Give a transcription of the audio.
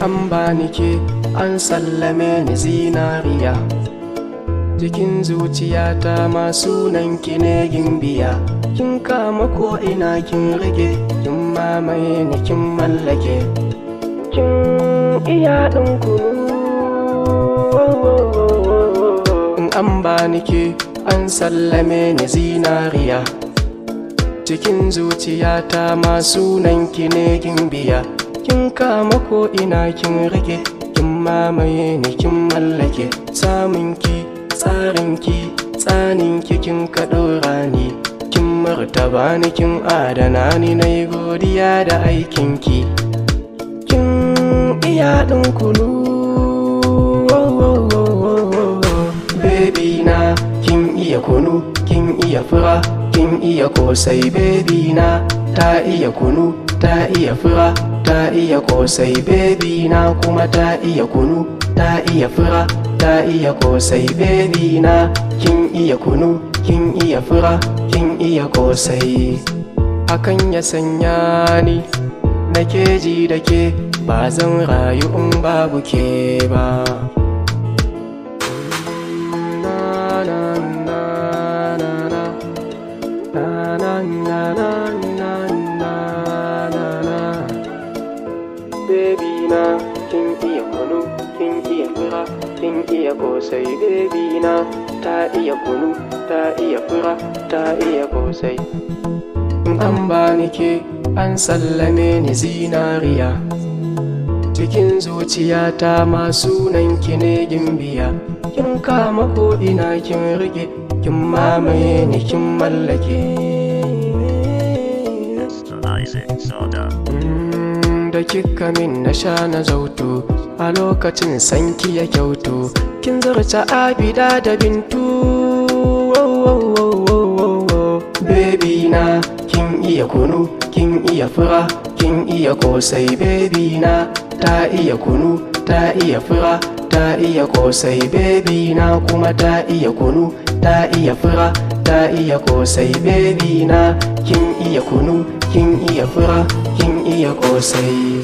an bani ke an sallame ni zinariya. Cikin zuciyata ma sunan ki ne gimbiya. Kin kama ko ina kin rage, kin mamaye ni kin mallake. Kin iya ɗin kunu. In an bani ke an sallame ni zinariya. Cikin zuciyata ma sunan ki ne gimbiya. Kin kama ko ina kin rage, kin mamaye ni kin mallake. Samun ki tsarin ki tsanin ki kin kaɗora ni, kin martaba ni kin adana ni, nayi godiya da aikin ki. Kin iya ɗin kunu. Baby na kin iya kunu, kin iya fura, kin iya kosai. Baby na ta iya kunu, ta iya fura, ta iya kosai. Baby na kuma ta iya kunu, ta iya fura, ta iya kosai. Baby na kin iya kunu, kin iya fura, kin iya kosai. Hakan ya sanya ni nake ji da ke, ba zan rayu in babu ke ba. Baby na kin iya kunu, kin iya fura, kin iya kosai. Baby na ta iya kunu, ta iya fura, ta iya kosai. In an bani ke an sallame ni zinariya. Cikin zuciyata ma sunan ki ne gimbiya. Kin kama ko ina kin rage, kin mamaye ni kin mallake. Da kika min na sha na zautu, a lokacin sanki ya kyautu. Kin zarta Abida da Bintu. Baby na kin iya kunu, kin iya fura, kin iya kosai. Baby na ta iya kunu, ta iya fura, ta iya kosai. Baby na kuma ta iya kunu, ta iya fura, ta iya kosai. Baby na kin iya kunu, kin iya fura, kin iya kosai.